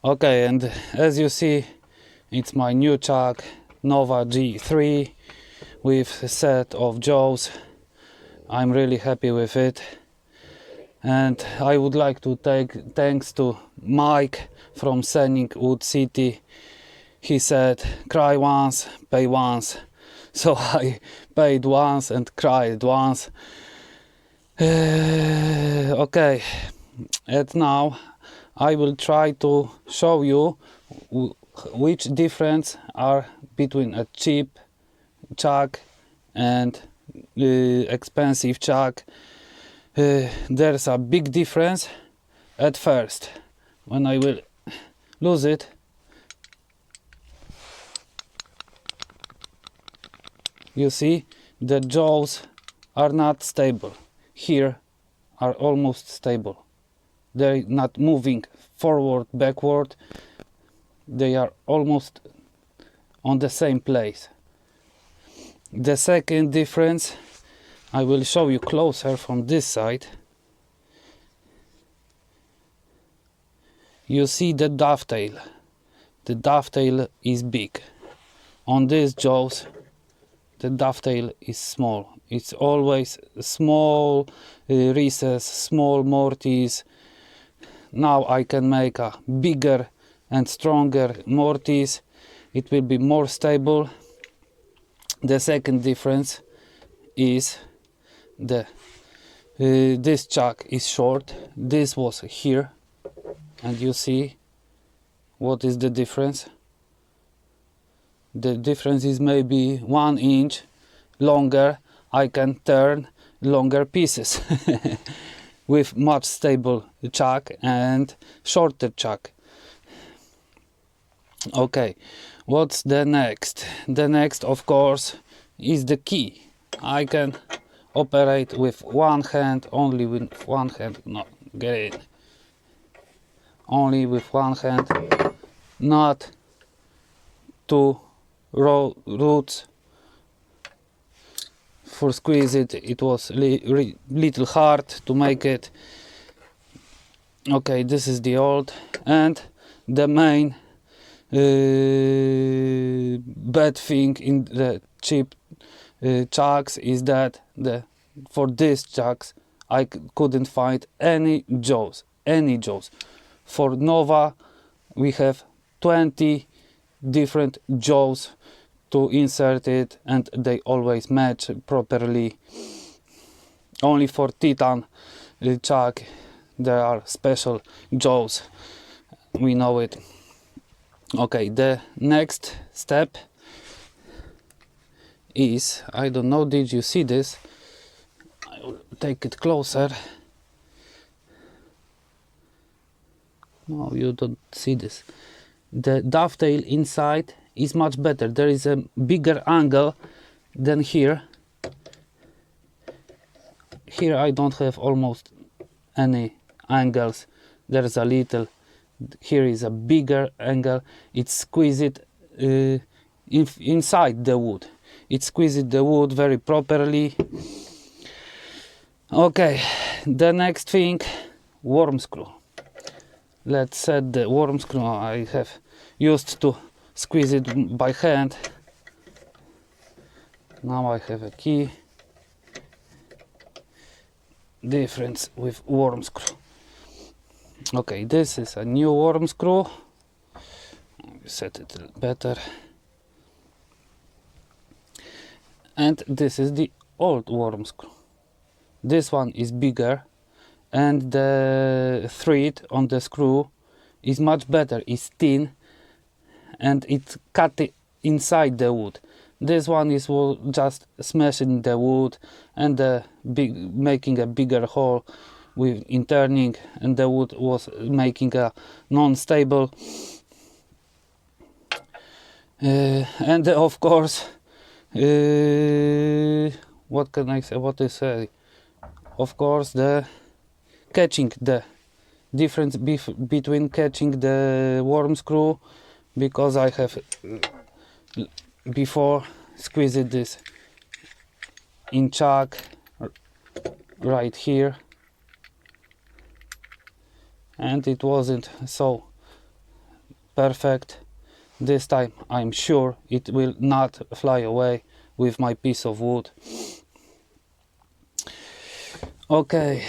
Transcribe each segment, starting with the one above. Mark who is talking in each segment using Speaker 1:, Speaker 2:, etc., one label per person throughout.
Speaker 1: Okay, and as you see, it's my new chuck Nova G3 with a set of jaws. I'm really happy with it, and I would like to take thanks to Mike from Scenic Wood City. He said cry once, pay once, so I paid once and cried once. Okay, and now I will try to show you which difference are between a cheap chuck and expensive chuck. There's a big difference at first. When I will lose it, you see the jaws are not stable. Here are almost stable. They're not moving forward, backward. They are almost on the same place. The second difference, I will show you closer from this side. You see the dovetail. The dovetail is big. On these jaws, the dovetail is small. It's always small recess, small mortise, now I can make a bigger and stronger mortise. It will be more stable. The second difference is the this chuck is short, this was here, and you see what is the difference. The difference is maybe 1 inch longer. I can turn longer pieces with much stable chuck and shorter chuck. Okay, what's the next? The next, of course, is the key. I can operate with one hand, only with one hand, no, get it. Only with one hand, not two roots. For squeeze it, it was little hard to make it. Okay, this is the old, and the main bad thing in the cheap chucks is that for these chucks I couldn't find any jaws, For Nova we have 20 different jaws to insert it, and they always match properly. Only for Titan chuck there are special jaws, we know it. Okay, the next step is, I don't know, did you see this? I will take it closer. No, you don't see this. The dovetail inside is much better. There is a bigger angle than here. Here I don't have almost any angles. There's a little. Here is a bigger angle. It squeezes it inside the wood. It squeezes the wood very properly. Okay, the next thing, worm screw. Let's set the worm screw. I have used to squeeze it by hand. Now I have a key. Difference with worm screw. Okay, this is a new worm screw. Set it better. And this is the old worm screw. This one is bigger, and the thread on the screw is much better. It's thin, and it cut inside the wood. This one is just smashing the wood and making a bigger hole in turning, and the wood was making a non-stable. And of course, what can I say? What to say? Of course, the difference between catching the worm screw, because I have before squeezed this in chuck right here, and it wasn't so perfect. This time I'm sure it will not fly away with my piece of wood. Okay,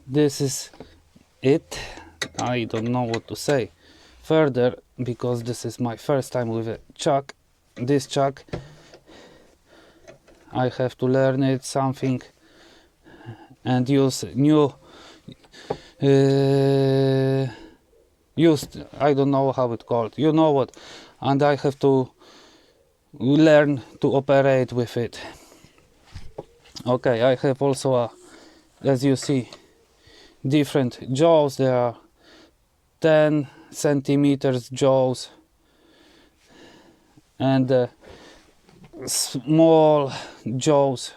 Speaker 1: this is it. I don't know what to say further, because this is my first time with a chuck. This chuck, I have to learn it something and use new I don't know how it's called, you know what, and I have to learn to operate with it. Okay, I have also as you see, different jaws. There are 10 centimeters jaws, and small jaws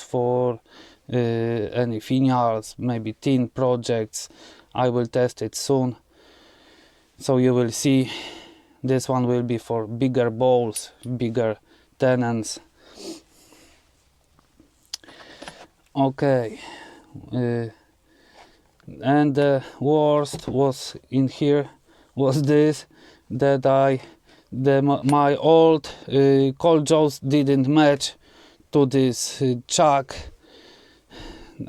Speaker 1: for any finials, maybe thin projects. I will test it soon, so you will see. This one will be for bigger bowls, bigger tenons. Okay, and the worst was in here was this, that my old cold jaws didn't match to this chuck.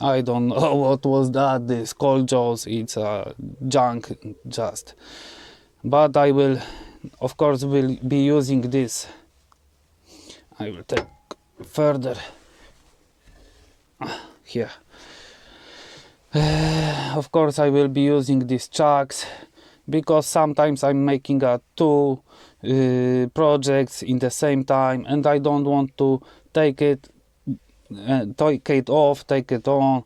Speaker 1: I don't know what was that, this cold jaws, it's junk just. But I will, of course, will be using this. I will take further here. Of course I will be using these chucks because sometimes I'm making two projects in the same time and I don't want to take it off, take it on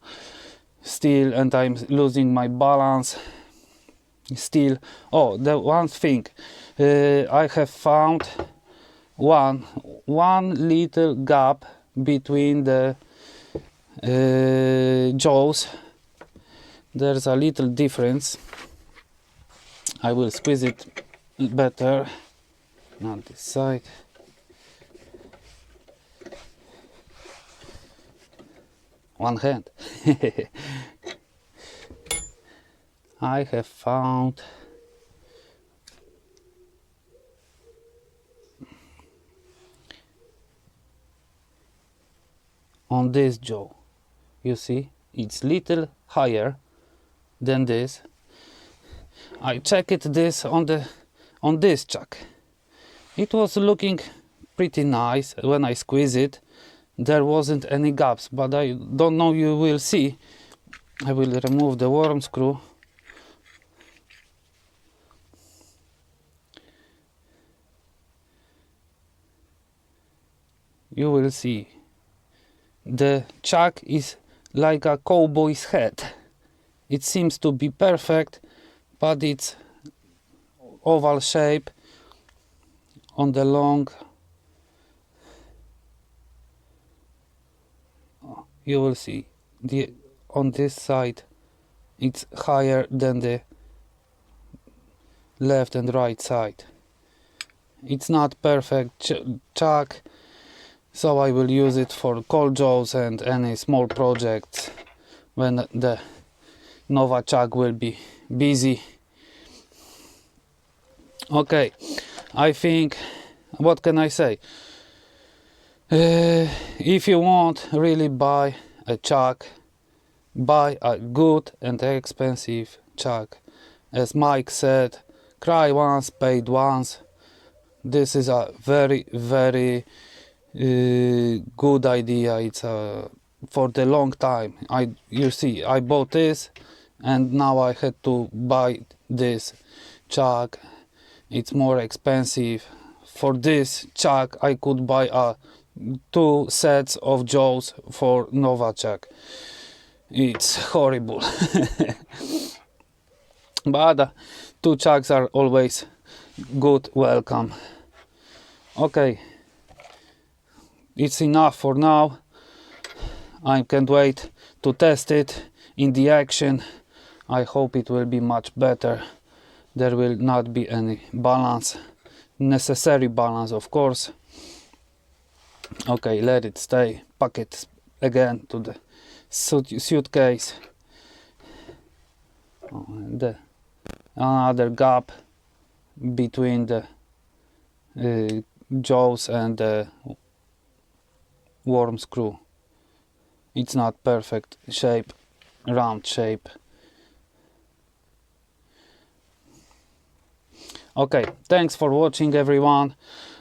Speaker 1: still, and I'm losing my balance still. Oh, the one thing I have found one little gap between the jaws. There's a little difference. I will squeeze it better on this side. One hand. I have found on this jaw, you see, it's little higher than this. I checked this on this chuck. It was looking pretty nice when I squeezed it. There wasn't any gaps, but I don't know, you will see. I will remove the worm screw. You will see. The chuck is like a cowboy's head. It seems to be perfect, but it's oval shape on the long. You will see on this side it's higher than the left and right side. It's not perfect chuck, so I will use it for cold jaws and any small projects when the Nova chuck will be busy. Okay, I think, what can I say? If you want really buy a chuck, buy a good and expensive chuck. As Mike said, cry once, paid once. This is a very good idea. It's for the long time. You see, I bought this and now I had to buy this chuck. It's more expensive. For this chuck I could buy 2 sets of jaws for Nova chuck. It's horrible. But 2 chucks are always good, welcome. Okay, it's enough for now. I can't wait to test it in the action. I hope it will be much better. There will not be any balance, necessary balance of course. Okay, let it stay. Pack it again to the suitcase. Oh, and another gap between the jaws and the worm screw. It's not perfect shape, round shape. Okay, thanks for watching everyone.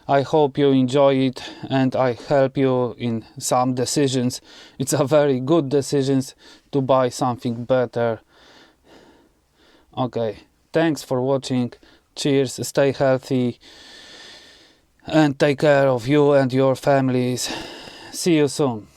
Speaker 1: I hope you enjoy it and I help you in some decisions. It's a very good decisions to buy something better. Okay, thanks for watching. Cheers, stay healthy and take care of you and your families. See you soon.